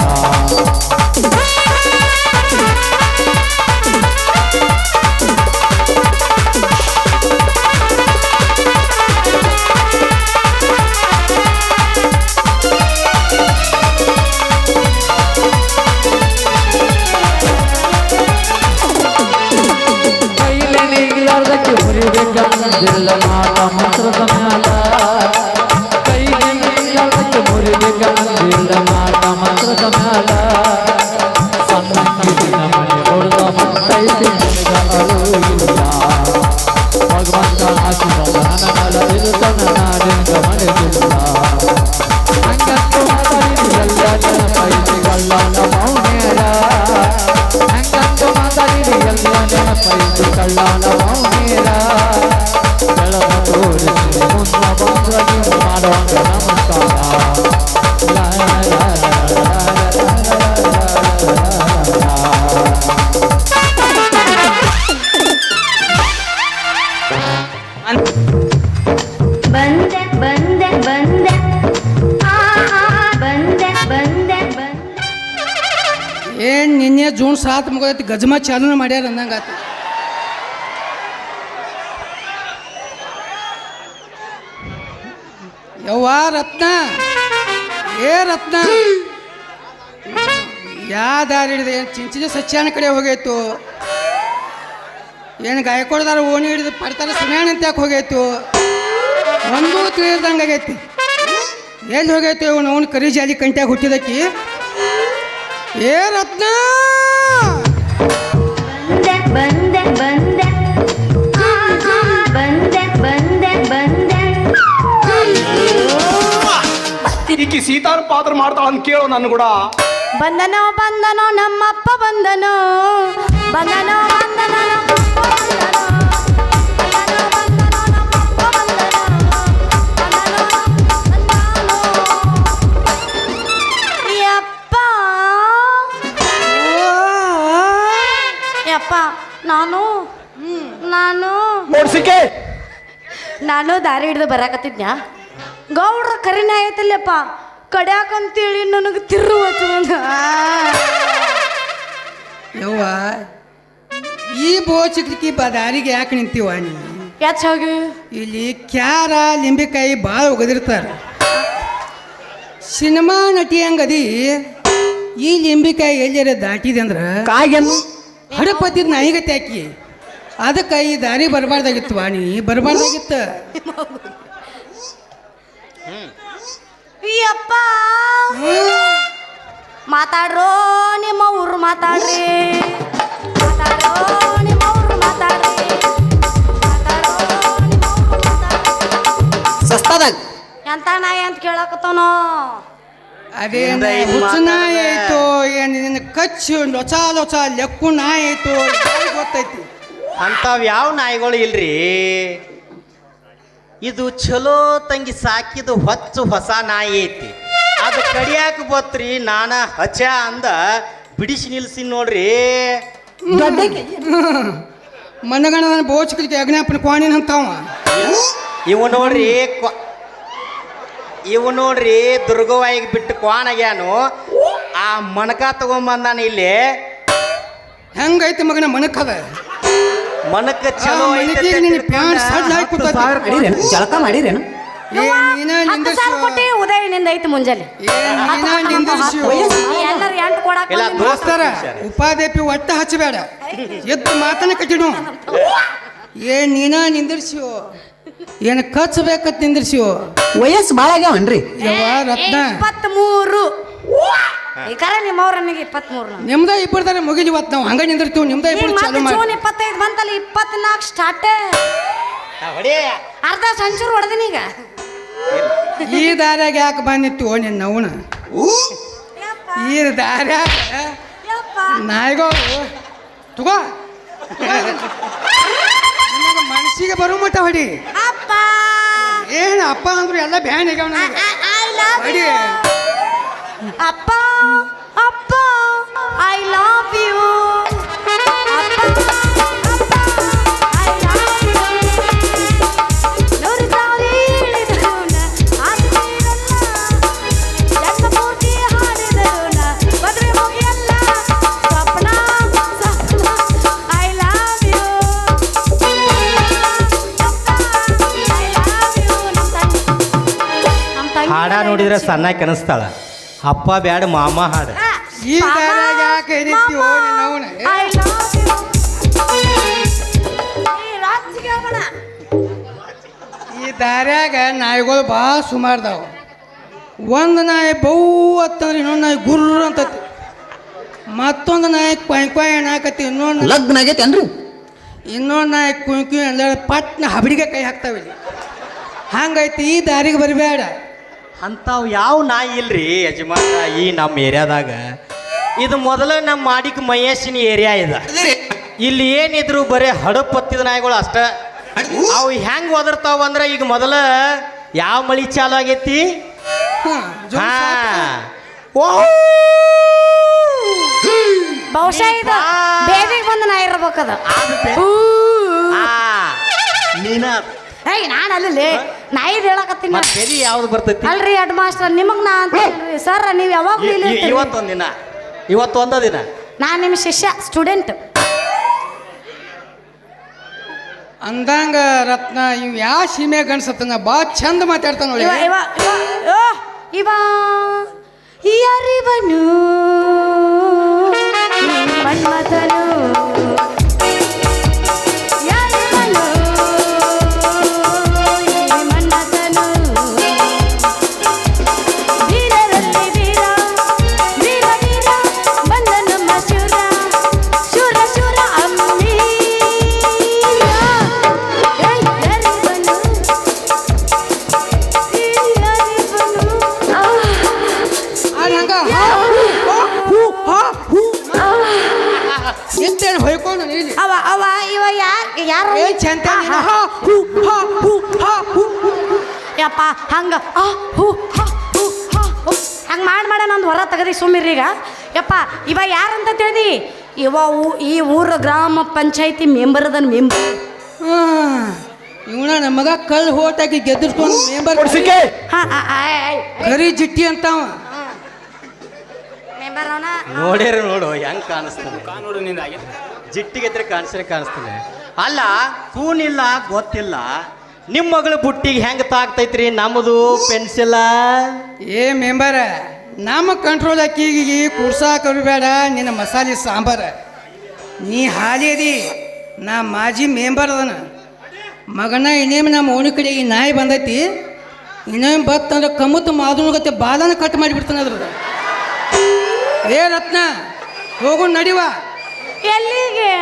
ಕೈಲೆ ನೀಗ್ಲಾರ್ದಕ್ಕೆ ಮುರಿಬೇಕಂದಿಲ್ಲ ಮಾತ ಮಂತ್ರದ ಮ್ಯಾಲ ಕೈಲೆ ನೀಗ್ಲಾರ್ದಕ್ಕೆ ಮುರಿಬೇಕಂದಿಲ್ಲ ಮಾತ ಮಂತ್ರದ ಮ್ಯಾಲ ಸಣ್ಣಕ್ಕಿನ ಮನೆ ಹೊಡೆದ ಮತ್ತೈತಿ ನಿನಗ ಅಳುವಿಲ್ಲ ಭಗವಂತ ಹಾಕಿದ ನನಗಲ ಇರುತ್ತನ ನಾಡಿನ ಮನೆಗಿಲ್ಲ ಹಂಗಂತೂ ಮಾತಾಡಿದ ಎಲ್ಲ ನೆನಪೈತಿ ಕಳ್ಳಾನ ಮೌನೇರ ಹಂಗಂತೂ ಮಾತಾಡಿದ ಎಲ್ಲ ನೆನಪೈತಿ ಕಳ್ಳಾನ ಮೌನೇರ ಬೆಳಗ ತೋರಿಸಿ ಮುಂದ ಬಂದ್ರ ನೀವು ಮಾಡುವಂತ ನಮಸ್ಕಾರ ಲಾ ಲಾ ಲಾ ಲಾ ಬಂದೆ ಬಂದೆ ಬಂದೆ ಬಂದೆ ಬಂದೆ ಬಂದೆ ಏನು ನಿನ್ನೆ ಜೂನ್ 7 ಮುಗಿದೈತಿ ಗಜಮ ಚಾಲೂ ಮಾಡ್ಯಾರ ಅಂದಂಗೆ ಆತು ಯವ್ವ ರತ್ನ ಏ ರತ್ನ ಯಾ ದಾರಿ ಹಿಡಿದೆ ಏನು ಚಿಂಚಿದ ಸಚ್ಚಾನ ಕಡೆ ಹೋಗೈತು ಏನು ಗಾಯಕೊಡ್ದಾರ ಓಣಿ ಹಿಡಿದು ಪಡ್ತಾರ ಸುಮ್ಯಾಣ ಅಂತ ಯಾಕೆ ಹೋಗೈತು ಒಂದೂ ತಿಳಿದಂಗೆ ಆಗೈತಿ ಎಲ್ಲಿ ಹೋಗೈತಿ ಅವನು ಅವನು ಕರಿ ಜಾಲಿ ಕಂಟ್ಯಾಗ ಹುಟ್ಟಿದಕ್ಕಿ ಏ ರತ್ನ ಬಂದೆ ಬಂದೆ ಬಂದೆ ಬಂದೆ ಬಂದೆ ಬಂದೆ ಈಕಿ ಸೀತಾರ ಪಾತ್ರ ಮಾಡ್ತಾಳ ಅಂತ ಕೇಳು ನನ್ ಕೂಡ. ಬಂದನೋ ಬಂದನೋ ನಮ್ಮಪ್ಪ ಬಂದನೋ ಬಂದನೋ ಬಂದನೋ ನಮ್ಮಪ್ಪ ಬಂದನೋ ಬಂದನೋ ಬಂದನೋ ನಮ್ಮಪ್ಪ ಬಂದನೋ ಬಂದನೋ ಬಂದನೋ ಯಪ್ಪ ಯಪ್ಪ ನಾನು ನಾನು ಓಡ್ಸಿಕೆ ನಾನು ದಾರಿ ಹಿಡ್ದು ಬರಾಕತ್ತಿದ್ನ್ಯಾ ಗೌಡ್ರ ಕರಿನೇ ಆಯ್ತಲ್ಲಪ್ಪ ಕಡ್ಯಾಕಂತೇಳಿ ನನಗೆ ತಿರುವ ಯವ್ವ ಈ ಬೋಚಿಕ್ಲಿಕ್ಕಿ ದಾರಿಗೆ ಯಾಕೆ ನಿಂತೀವ ನೀ? ಯಾಚಾಗಿ ಇಲ್ಲಿ ಕ್ಯಾರ ಲಿಂಬೆಕಾಯಿ ಭಾಳ ಒಗದಿರ್ತಾರೆ. ಸಿನಿಮಾ ನಟಿ ಹಂಗದಿ ಈ ಲಿಂಬೆಕಾಯಿ ಎಲ್ಲಾರ ದಾಟಿದೆ ಅಂದ್ರೆ ಕಾಯನ್ನು ಹಡಪತ್ತಿದ್ ನಾಯಿಗತ್ತೆ ಹಾಕಿ ಅದಕ್ಕೆ ಈ ದಾರಿ ಬರಬಾರ್ದಾಗಿತ್ತು ವಾಣಿ, ಬರಬಾರ್ದಾಗಿತ್ತ. ಯಪ್ಪ ಮಾತಾಡ್ರೋ ನಿಮ್ಮ ಊರು ಮಾತಾಡ್ರಿ ಮಾತಾಡ್ರೋ ನಿಮ್ಮ ಊರು ಮಾತಾಡ್ರಿ ಮಾತಾಡ್ರೋ ನಿಮ್ಮ ಊರು ಮಾತಾಡ್ರಿ. ಸಸ್ತಾದಾಗ ಎಂತ ನಾಯಿ ಅಂತ ಕೇಳಕತ್ತವನೋ ಅದೇ ಹುಚ್ಚು ನಾಯಿ ಆಯ್ತು ಏನು ನಿನ್ನ ಕಚ್ಚು ಲೊಚ ಲೊಚ ಲೆಕ್ಕು ನಾಯಿ ಆಯ್ತು ಯಾರಿಗ್ ಗೊತ್ತೈತಿ. ಅಂಥವು ಯಾವ ನಾಯಿಗಳು ಇಲ್ರಿ. ಇದು ಚಲೋ ತಂಗಿ ಸಾಕಿದ ಹೊಸ ನಾಯಿ ಐತಿ. ಅದು ಕಡಿಯಾಕ ಬತ್ರಿ ನಾನ ಹಚ ಅಂದ ಬಿಡಿಸಿ ನಿಲ್ಸಿ ನೋಡ್ರಿ. ಮನಗಣನ ಬೋಚ್ಕಲಿಕ್ಕೆ ಅಗ್ನಾಪನ ಕ್ವಾಣಿನ ಅಂತಾವ. ಇವು ನೋಡ್ರಿ ದುರ್ಗವಾಯಿಗೆ ಬಿಟ್ಟು ಕ್ವಾಣಗ್ಯಾನು ಆ ಮಣಕ ತಗೊಂಬಂದಾನ ಇಲ್ಲಿ. ಹೆಂಗೈತಿ ಮಗನ ಮನಕ್ಕದ ಮನಕ್ಕ ಚಲೋ ಜಳಕ ಮಾಡಿರೇನು? ಹತ್ತು ಸಾವಿರ ಕೊಟ್ಟಿ ಉದಯನಿಂದ ಐತಿ ಮುಂಜಾನೆ ಎಲ್ಲರೂ ಎಂಟು ಕೊಡಾಕ ಇಲ್ಲ ದೋಸ್ತರ ಉಪಾಧ್ಯಪಿ ಒಟ್ಟ ಹಚ್ಚಬೇಡ, ಎದ್ದು ಮಾತನ್ನ ಕಟ್ಟಿಡು. ನೀನ ನಿಂದಿರ್ಸಿವು, ಏನು ಕಚ್ಚಬೇಕತ್ ನಿಂದಿರ್ಸಿವು. ವಯಸ್ಸು ಭಾಳ ಆಗ್ಯಾವನ್ರಿ. ಯವ್ವ ರತ್ನ 23 ಈ ಕರೆ ನಿಮ್ಮವ್ರ ನನಗೆ 23 ನಿಮ್ದ ಇಬ್ಬರದಾರೆ ಮುಗಿಲಿ ಇವತ್ತು ನಾವು ಹಂಗ ನಿಂದಿರ್ತೀವಿ. ನಿಮ್ದ ಇಬ್ಬರು ಚಾಲು ಮಾಡಿ. ಜೂನ್ 25 ಬಂತಲ್ಲ 24 ಸ್ಟಾರ್ಟ್ ಅರ್ಧ ಸಂಚೂರು ಹೊಡೆದಿನ ಈಗ. ಈ ದಾರ್ಯಾಗ ಯಾಕೆ ಬಂದಿತ್ತು ನಿನ್ನ ಅವನ? ಈ ದಾರ್ಯಾಗ ನಾಯಿಗಳು ತಗೋ ಮನಸ್ಸಿಗೆ ಬರೋ ಮಟ್ಟ ಹೊಡಿ. ಅಪ್ಪ ಏನು ಅಪ್ಪ ಅಂದ್ರು ಎಲ್ಲ ಬ್ಯಾನ್ ಆಗ್ಯಾವ ನನಗೆ. ಹೊಡಿ. ಅಪ್ಪ ಅಪ್ಪ ಐ ಲವ್ ಯು ಹಾಡ ನೋಡಿದ್ರೆ ಸಣ್ಣ ಕನಸ್ತಾಳ. ಅಪ್ಪ ಬ್ಯಾಡ ಮಾಮ ಹಾಡ. ಈ ದಾರ್ಯಾಗ ಯಾಕೆ ಏನಿತ್ತೀವೋ ನಿನ್ನ ಅವನ? ಈ ದಾರ್ಯಾಗ ನಾಯಿಗಳು ಭಾಳ ಸುಮಾರ್ದಾವ. ಒಂದು ನಾಯಿ ಬೌ ಅಂತಂದ್ರೆ ಇನ್ನೊಂದು ನಾಯಿ ಗುರ್ರ ಅಂತತಿ, ಮತ್ತೊಂದು ನಾಯಿ ಕ್ವಾಯ್ ಏನಾಕತಿ, ಲಗ್ನ ಆಗೈತೇನ್ರಿ? ಇನ್ನೊಂದು ನಾಯಿ ಕುಯ್ ಎಲ್ಲ ಪಟ್ನ ಹಬಡಿಗೆ ಕೈ ಹಾಕ್ತಾವೆ. ಹಂಗೈತಿ ಈ ದಾರಿಗೆ ಬರಬೇಡ. ಅಂಥವು ಯಾವ ನಾಯಿ ಇಲ್ರಿ ಯಜಮಾನ ಈ ನಮ್ಮ ಏರಿಯಾದಾಗ. ಇದು ಮೊದಲ ನಮ್ಮ ಮಾಡಿಕ ಮಹೇಶಿನ ಏರಿಯಾ ಇದೆ. ಇಲ್ಲಿ ಏನಿದ್ರು ಬರೀ ಹಡಪ್ ಹತ್ತಿದ ನಾಯಿಗಳು ಅಷ್ಟ. ಅವು ಹೆಂಗೆ ಒದರ್ತಾವ ಅಂದ್ರೆ ಈಗ ಮೊದಲ ಯಾವ ಮಳಿ ಚಾಲು ಆಗೈತಿ? ಬಹುಶಃ ಇದು ಬೇಬಿಗೆ ಬಂದು ನಾ ಇರ್ಬೇಕದ. ನೀನ ಏಯ್ ನಾನು ಅಲ್ಲಿ ನಾಯಿ ಹೇಳಕತ್ತೀನಿ. ಬೆರಿ ಯಾವ್ದು ಬರ್ತೈತಿ ಅಲ್ರಿ ಹೆಡ್ ಮಾಸ್ಟರ್ ನಿಮಗ್ ನಾ ಅಂತ ಸರ್ ನೀವು ಯಾವಾಗ್ಲೂ ಇಲ್ಲಿ ಇರ್ತೀರಿ. ಇವತ್ತೊಂದಿನ ಇವತ್ತು ಒಂದ ದಿನ ನಾನು ನಿಮ್ಮ ಶಿಷ್ಯ ಸ್ಟೂಡೆಂಟ್. ಅಂದಂಗ ರತ್ನ ಇವ್ ಯಾವ ಸೀಮೆ ಗಣಸತ್ತನ ಭಾಳ ಚಂದ ಮಾತಾಡ್ತಾನ. ಇವ ಇವ ಇವ ಇವ ಯಾರಿವನು ಮನ್ಮಥನು ಯಾರಿವನು ಮನ್ಮಥನು ವೀರರಲ್ಲಿ ವೀರ ವೀರ ವೀರ ಬಂದ ನಮ್ಮ ಶೂರ ಶೂರ ಶೂರ ಅಮ್ಮಿ ಎಂತೇನು ಹೊಯ್ಕೊಂಡು ನೀಲಿ ಅವ ಅವ ಇವ ಯಾರು ಏ ಚಂತ ಯಪ್ಪ ಹಂಗ ಹಂಗೆ ಮಾಡಿ ನಂದು ಹೊರ ತೆಗದಿ ಸುಮ್ಮಿರ್ರಿ ಈಗ ಯಪ್ಪ ಇವ ಯಾರಂತ ತಿಳಿದಿ ಇವ ಈ ಊರ ಗ್ರಾಮ ಪಂಚಾಯತಿ ಮೆಂಬರ್ ಅದನ್ ಮೆಂಬರ್ ಇವನ ನಮ್ಮ ಮಗ ಕಳ್ಳು ಹೋಟಾಕಿ ಗೆದ್ದಿರ್ಕೊಂಡು ಮೆಂಬರ್ ಕರಿ ಜಿಟ್ಟಿ ಅಂತಾವ ಮೆಂಬರ್ ಅವನ ನೋಡ್ಯಾರ ನೋಡು ಹೆಂಗ್ ಕಾಣಿಸ್ತಾನೆ ಜಿಟ್ಟಿಗೆದ್ರೆ ಕಾಣಿಸ್ತಾನೆ ಅಲ್ಲ ಕೂನಿಲ್ಲ ಗೊತ್ತಿಲ್ಲ ನಿಮ್ಮ ಮಗಳ ಬುಟ್ಟಿಗೆ ಹೆಂಗ್ ತಾಗ್ತೈತ್ರಿ ನಮ್ಮದು ಪೆನ್ಸಿಲ್ಲ ಏ ಮೆಂಬರ ನಮ್ಮ ಕಂಟ್ರೋಲ್ ಅಕ್ಕಿಗೆ ಕುಡ್ಸಾಕಬೇಡ ನಿನ್ನ ಮಸಾಲೆ ಸಾಂಬಾರ ನೀ ಹಾಲೇದಿ ನಾ ಮಾಜಿ ಮೆಂಬರ್ ಅದನ ಮಗನ ಇನ್ನೇನು ನಮ್ಮ ಓಣಿ ಕಡೆ ಈ ನಾಯಿ ಬಂದೈತಿ ಇನ್ನೇನು ಬತ್ತಂದ್ರೆ ಕಮ್ಮತ್ತು ಮಾದನಗತ್ತೆ ಬಾಲನ ಕಟ್ ಮಾಡಿಬಿಡ್ತಾನೆ ಅದ್ರದ್ದು ಏ ರತ್ನ ಹೋಗು ನಡಿವ ಎಲ್ಲಿಗೆ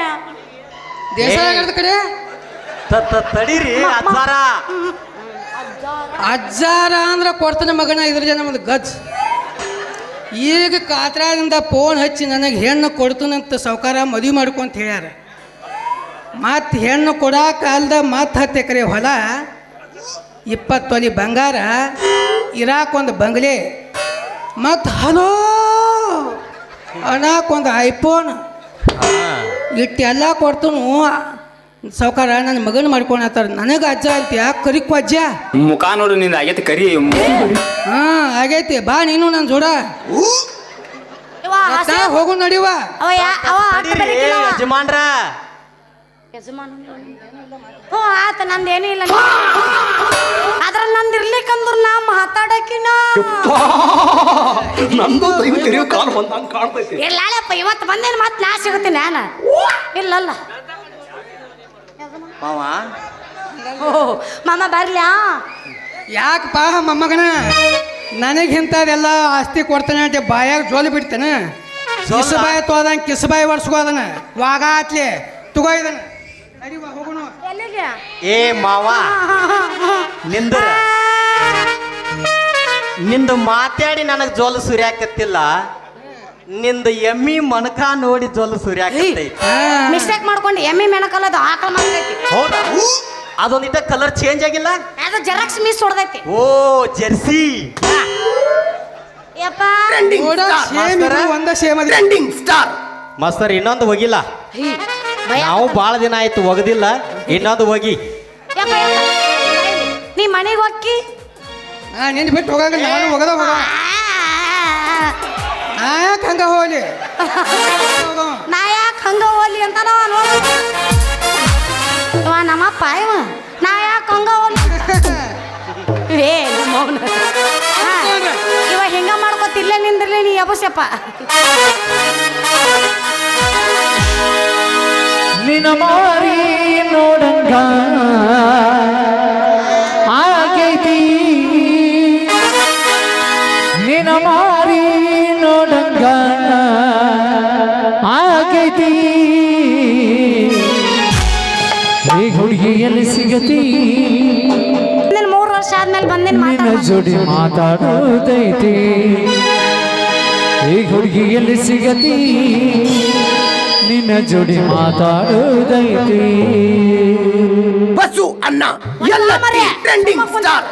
ದೇಶದ ಕಡೆ ತಡೀರಿ ಅಜ್ಜಾರ ಅಜ್ಜಾರ ಅಂದ್ರೆ ಕೊಡ್ತಾನೆ ಮಗನ ಇದ್ರ ಜನ ಒಂದು ಗಜ್ ಈಗ ಕಾತ್ರಾದಿಂದ ಫೋನ್ ಹಚ್ಚಿ ನನಗೆ ಹೆಣ್ಣು ಕೊಡ್ತಾನಂತ ಸಾವ್ಕಾರ ಮದುವೆ ಮಾಡ್ಕೊಂತ ಹೇಳ್ಯಾರ ಮತ್ತು ಹೆಣ್ಣು ಕೊಡೋ ಕಾಲದ ಮತ್ತು 10 ಎಕರೆ ಹೊಲ 20 ತೊಲಿ ಬಂಗಾರ ಇರಾಕೊಂದು ಬಂಗ್ಲೆ ಮತ್ತು ಹಲೋ ಅಣ್ಣಕ್ಕೊಂದು ಐಫೋನ್ ಇಟ್ಟೆಲ್ಲ ಕೊಡ್ತನು ಸಾವ್ಕಾರ ನನ್ನ ಮಗನ ಮಾಡ್ಕೊಳತ್ತಾರ ನನಗೆ ಅಜ್ಜ ಅಂತೀಯ ಕರಿಕು ಅಜ್ಜ ಮುಖ ನೋಡು ನಿಂದ ಆಗೈತೆ ಕರಿ ಹಾಂ ಆಗೈತಿ ಬಾ ನೀನು ನನ್ನ ಜೋಡ ಹೋಗು ನಡಿವ ಅವ ಅವ ಯಜಮಾನ್ರ ಹ್ಞೂ ಆತ ನಂದೇನೂ ಇಲ್ಲ ಅದ್ರಲ್ಲಿ ನಂದು ಇರ್ಲಿಕ್ಕಂದ್ರು ನಾ ಮಾತಾಡಕಿನ ನಂದು ತೆರೆಯೋ ಕಾಲು ಬಂದಂಗೆ ಕಾಣ್ತೈತಿ ಇಲ್ಲಪ್ಪ ಇವತ್ತು ಬಂದೇನು ಮತ್ತೆ ನಾ ಸಿಗುತ್ತೀನಿ ನಾನು ಇಲ್ಲಲ್ಲ ಮಾವ ಓ ಮಾಮ ಬರ್ಲ್ಯಾ ಯಾಕಪ್ಪ ಮೊಮ್ಮಗನ ನನಗೆ ಇಂಥದೆಲ್ಲ ಆಸ್ತಿ ಕೊಡ್ತಾನೆ ಅಂತ ಬಾಯಾಗ ಜೋಲಿ ಬಿಡ್ತಾನೆ ಕಿಸಬಾಯಿ ತೋದಂಗೆ ಕಿಸಬಾಯಿ ವರ್ಷಗೋದನ ವಾಗ ಆತ್ಲಿ ತಗೋ ಇದನ್ನ ನಡಿವ ಹೋಗೋಣ ಎಲ್ಲಿಗೆ ಏ ಮಾವ ನಿಂದು ಮಾತಾಡಿ ನನಗೆ ಜೋಲು ಸುರಿಯಾಕತ್ತಿಲ್ಲ ನಿಂದು ಎಮ್ಮಿ ಮಣಕ ನೋಡಿ ಜೋಲು ಸುರಿಯಾಕತ್ತೈತಿ ಮಿಸ್ಟೇಕ್ ಮಾಡ್ಕೊಂಡು ಎಮ್ಮೆ ಮೆಣಕಲ್ಲದು ಆಕಳ ಮಾಡ್ತೈತಿ ಹೌದಾ ಅದೊಂದಿಟ್ಟ ಕಲರ್ ಚೇಂಜ್ ಆಗಿಲ್ಲ ಅದು ಜೆರಾಕ್ಸ್ ಮಿಸ್ ಹೊಡೆದೈತಿ ಓ ಜೆರ್ಸಿ ಯಪ್ಪ ಒಂದ ಸೇಮ್ ಟ್ರೆಂಡಿಂಗ್ ಸ್ಟಾರ್ ಮಾಸ್ತರ್ ಇನ್ನೊಂದು ಹೋಗಿಲ್ಲ ನಾವು ಭಾಳ ದಿನ ಆಯ್ತು ಒಗದಿಲ್ಲ ಇನ್ನೊಂದು ಹೋಗಿ ಯಪ್ಪ ನೀ ಮನೆಗೆ ಹೋಗಿ ನಿನ್ನ ಬಿಟ್ಟು ಹೋಗಂಗ ನಾನು ಹೋಗದ ಹೋಗ ಯಾಕೆ ಹಂಗ ಹೋಗ್ಲಿ ನಾ ಯಾಕೆ ಹಂಗ ಹೋಗ್ಲಿ ಅಂತ ಇವ ನಮ್ಮಪ್ಪ ಇವ ನಾ ಯಾಕೆ ಹಂಗ ಹೋಗ್ಲಿ ಏ ನಮ್ಮವನ ಇವ ಹೆಂಗ ಮಾಡ್ಕೊತಿಲ್ಲ ನಿಂದ್ರಲಿ ನೀ ಯಬಸಪ್ಪ ನಿನ್ನ ಮಾರಿ ನೋಡಂಗ ಆಗೈತಿ ನಿನ್ನ ಮಾರಿ ನೋಡಂಗ ಆಗೈತಿ ಈ ಹುಡುಗಿ ಎಲ್ಲಿ ಸಿಗತಿ 3 ವರ್ಷ ಆದ್ಮೇಲೆ ಬಂದೇನು ನಿನ್ನ ಜೋಡಿ ಮಾತಾಡೋದೈತಿ ಈ ಹುಡುಗಿ ಎಲ್ಲಿ ಸಿಗತಿ ನಿನ್ನ ಜೋಡಿ ಮಾತಾಡೋದೈತಿ ಬಸ್ಸು ಅಣ್ಣ ಎಲ್ಲ ಟ್ರೆಂಡಿಂಗ್ ಸ್ಟಾರ್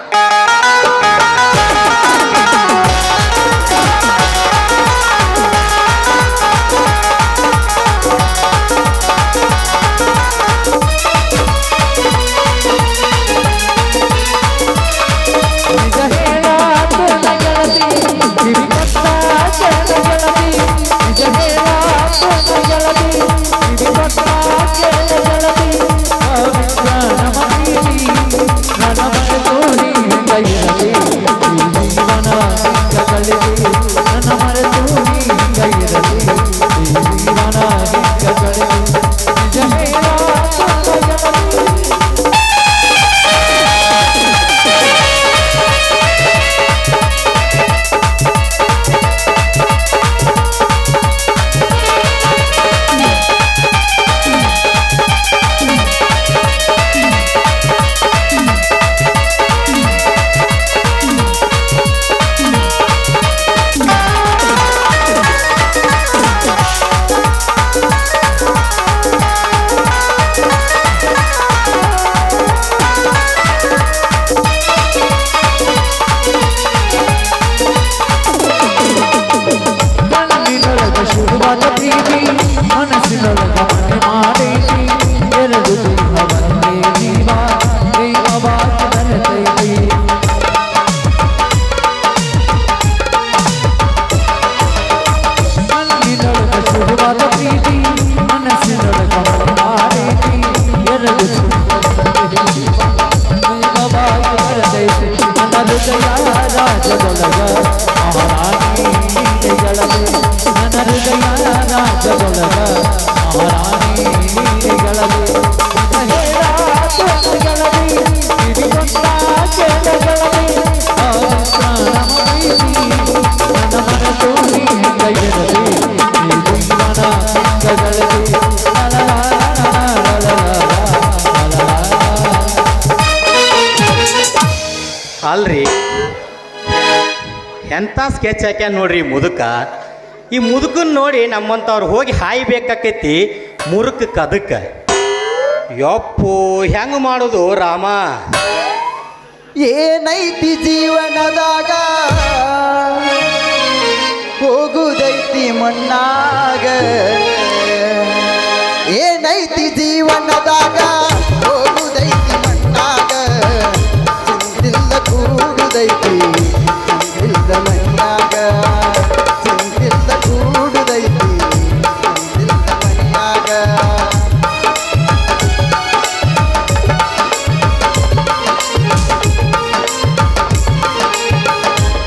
ರಾಜ್ಯದೊಳಗ ಮಹಾರಾಣಿ ಗೆಳತಿ ನನ್ನ ಹೃದಯ ರಾಜ್ಯದೊಳಗ ಮಹಾರಾಣಿ ಗೆಳತಿ ಅಲ್ರಿ ಎಂಥ ಸ್ಕೆಚ್ ಹಾಕ್ಯಾನ ನೋಡ್ರಿ ಈ ಮುದುಕ. ಈ ಮುದುಕನ್ ನೋಡಿ ನಮ್ಮಂಥವ್ರು ಹೋಗಿ ಹಾಯ್ಬೇಕಾಕೈತಿ ಮುರುಕಕ್ಕೆ ಅದಕ್ಕೆ. ಯಪ್ಪು ಹೆಂಗೆ ಮಾಡೋದು ರಾಮ? ಏನೈತಿ ಜೀವನದಾಗ ಹೋಗುದೈತಿ ಮಣ್ಣಾಗ, ಏನೈತಿ ಜೀವನದಾಗ ಹೋಗುದೈತಿ ಮಣ್ಣಾಗ, ಚಿಂತಿಲ್ಲ ಕೂಡುದೈತಿ ಚಿಂತಿಲ್ಲ ಮಣ್ಣಾಗ, ಚಿಂತಿಲ್ಲ ಕೂಡುದೈತಿ ಚಿಂತಿಲ್ಲ ಮಣ್ಣಾಗ.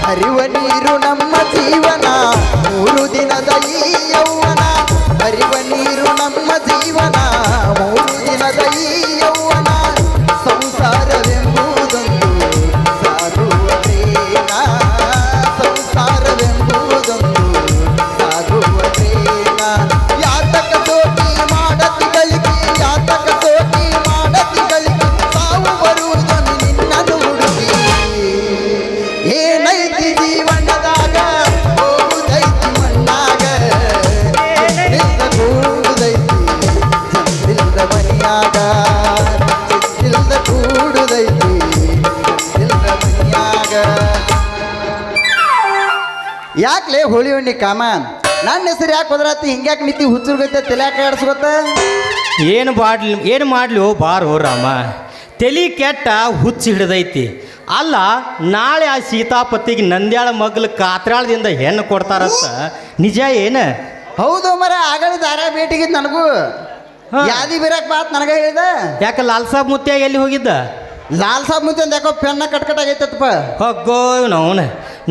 ಹರಿವ ನೀರು ನಮ್ಮ ಜೀವನ 3 ದಿನದ ಈ ಯೌವನ, ಹರಿವ ನೀರು ನಮ್ಮ ಜೀವನ 3 ದಿನದ ಈ ಯೌವನ, ಸಂಸಾರವೆಂಬುದೊಂದು ಸಾಗುವ ಟ್ರೇನ, ಸಂಸಾರವೆಂಬುದೊಂದು ಸಾಗುವ ಟ್ರೇನ. ಯಾತಕ ಸೋಟಿ ಮಾಡತಿ ಗಳಿಕೆ, ಯಾತಕ ಸೋಟಿ ಮಾಡತಿ ಗಳಿಕೆ, ಸಾವು ಬರುವುದನ್ನು ನಿನ್ನನ್ನು ಹುಡುಗಿ. ಏನೈತಿ ಜೀವನದಾಗ ಹೋಗುದೈತಿ ಮಣ್ಣಾಗ, ಚಿಂತಿಲ್ದ ಕೂಡುದೈತಿ ಚಿಂತಿಲ್ದ ಮನೆಯಾಗ, ಚಿಂತಿಲ್ದ ಕೂಡುದೈತಿ ಚಿಂತಿಲ್ದ ಮನೆಯಾಗ. ಯಾಕ್ಲೇ ಹೋಳಿ ಹುಣ್ಣಿ ಕಾಮ ನನ್ನ ಹೆಸರು ಯಾಕೆ ಹೋದ್ರಾತಿ ಹಿಂಗ್ಯಾಕೆ ನಿಂತಿ ಹುಚ್ಚುರ್ಗೈತೆ ತಲ್ಯಾಕ ಆಡಿಸ್ಕೊತ? ಏನು ಮಾಡ್ಲಿ ಬಾರೋ ರಾಮ, ತಲಿ ಕೆಟ್ಟ ಹುಚ್ಚು ಹಿಡ್ದೈತಿ. ಅಲ್ಲ, ನಾಳೆ ಆ ಸೀತಾಪತಿಗೆ ನಂದ್ಯಾಳ ಮಗ್ಲು ಕಾತ್ರಾಳದಿಂದ ಹೆಣ್ಣು ಕೊಡ್ತಾರಂತ ನಿಜ ಏನು? ಹೌದು ಮರ, ಆಗಲಿ ದಾರ ಭೇಟಿಗಿದ್ ನನಗೂ ಯಾದಿ ಬಿರಕ್ ಬಾತ್ ನನಗ ಹೇಳಿದ. ಯಾಕೆ ಲಾಲ್ ಸಾಬ್ ಮುತ್ಯ ಎಲ್ಲಿ ಹೋಗಿದ್ದ? ಲಾಲ್ ಸಾಬ್ ಮುಂಚೆ ಯಾಕೋ ಪೆನ್ನ ಕಟ್ಕಟಾಗೈತಪ್ಪ. ಹೋಗೋ ನೋವ್ನ,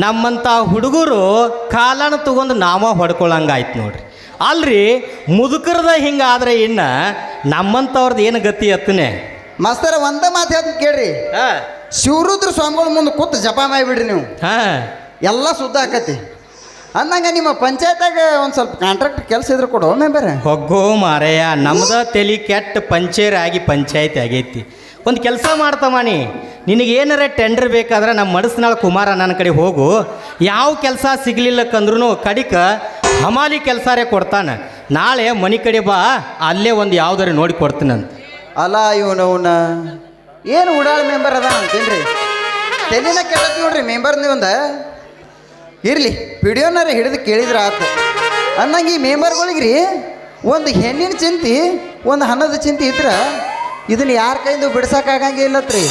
ನಮ್ಮಂಥ ಹುಡುಗರು ಕಾಲನ ತಗೊಂಡು ನಾವ ಹೊಡ್ಕೊಳಂಗಾಯ್ತು ನೋಡ್ರಿ. ಅಲ್ರಿ ಮುದುಕರದ ಹಿಂಗಾದ್ರೆ ಇನ್ನು ನಮ್ಮಂಥವ್ರದ್ದು ಏನು ಗತಿ ಅತ್ತನೆ? ಮಾಸ್ತರ ಒಂದ ಮಾತು ಹೇಳ್ತೀನಿ ಕೇಳ್ರಿ, ಹಾಂ ಶಿವರುದ್ರ ಸ್ವಾಮಿಗಳ ಮುಂದೆ ಕೂತು ಜಪ ಮಾಡಿಬಿಡ್ರಿ ನೀವು, ಹಾಂ ಎಲ್ಲ ಸುದ್ದ ಆಕತಿ. ಅಂದಂಗ ನಿಮ್ಮ ಪಂಚಾಯತ್ಯಾಗ ಒಂದು ಸ್ವಲ್ಪ ಕಾಂಟ್ರಾಕ್ಟ್ ಕೆಲಸ ಇದ್ರೆ ಕೊಡು ಮೆಂಬರ್. ಹೊಗ್ಗೋ ಮಾರಯ್ಯ, ನಮ್ದ ತಲೆ ಕೆಟ್ಟ ಪಂಚೇರಿ ಆಗಿ ಪಂಚಾಯತಿ ಆಗೈತಿ. ಒಂದು ಕೆಲಸ ಮಾಡ್ತಮಾನಿ, ನಿನಗೇನಾರ ಟೆಂಡರ್ ಬೇಕಾದ್ರೆ ನಮ್ಮ ಮಡಸ್ನಾಳ ಕುಮಾರ ನನ್ನ ಕಡೆ ಹೋಗು. ಯಾವ ಕೆಲಸ ಸಿಗಲಿಲ್ಲಕ್ಕಂದ್ರೂ ಕಡಿಕ ಹಮಾಲಿ ಕೆಲಸರೇ ಕೊಡ್ತಾನೆ. ನಾಳೆ ಮನೆ ಕಡೆ ಬಾ, ಅಲ್ಲೇ ಒಂದು ಯಾವ್ದಾರು ನೋಡಿ ಕೊಡ್ತೀನಂತ. ಅಲ್ಲ ಇವನವನ್ನ ಏನು ಉಡಾಳ ಮೆಂಬರ್ ಅದ ಅಂತೇನ್ರಿ? ತೆಲಿನ ಕೆಟ್ಟತ್ ನೋಡ್ರಿ ಮೆಂಬರ್ ನೀವಂದ. ಇರಲಿ ಪಿಡಿಯೋನಾರ ಹಿಡಿದು ಕೇಳಿದ್ರೆ ಆತು. ಅಂದಂಗೆ ಈ ಮೆಂಬರ್ಗಳಿಗ್ರಿ ಒಂದು ಹೆಣ್ಣಿನ ಚಿಂತೆ ಒಂದು ಹಣದ ಚಿಂತೆ ಇದ್ರೆ ಇದನ್ನ ಯಾರ ಕೈಯಿಂದ ಬಿಡ್ಸಕ್ಕಾಗಂಗಿಲ್ಲತ್ರಿ.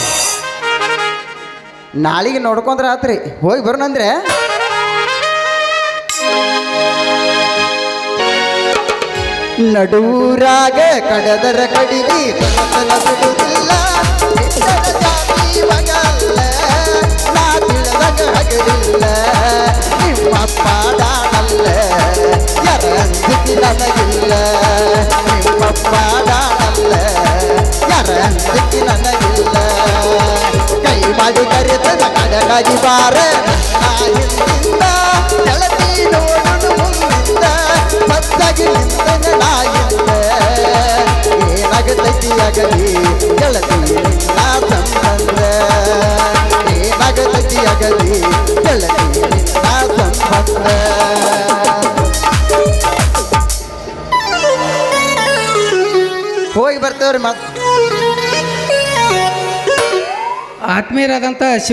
ನಾಳೆಗೆ ನೋಡ್ಕೊಂಡ್ರೆ ಆತ್ರಿ, ಹೋಗಿ ಬರೋಣಂದ್ರೆ. ನಡೂರಾಗ ಕಡದರ ಕಡಿಲಿ ಕಡತನ ಬಿಡುವುದಿಲ್ಲ, ಬಿಟ್ಟರ ಜಾತಿ ಮಗಲ್ಲ ನಾ ತಿಳಿದಾಗ ಹಗಲಿಲ್ಲ. ನಿಮ್ಮಪ್ಪ ದಾಡಲ್ಲ ಯಾರಂದಿತಿ ನನಗಿಲ್ಲ, ನಿಮ್ಮಪ್ಪ ದಾಡಲ್ಲ ಯಾರಂದಿತಿ ನನಗಿಲ್ಲ. ಕೈ ಮಾಡಿ ಕರೆತನ ಕಡಗಾಗಿ ಬಾರ ನಾ ಹಿಂದಿಂದ ಗೆಳತಿ ನೋಡು ಮುಂದಿಂದ ಸತ್ತಾಗಿ ನಿಂತನ ನಾಯಿಂದ. ಏನಾಗತೈತಿ ಆಗಲಿ ಗೆಳತಿ ನಿನ್ನ ಸಂಬಂಧ, ಏನಾಗತೈತಿ ಆಗಲಿ ಗೆಳತಿ ನಿನ್ನ ಸಂಬಂಧ. ಹೋಗಿ ಬರ್ತೇವ್ರಿ ಮತ್ತೆ. ಆತ್ಮೀಯರಾದಂಥ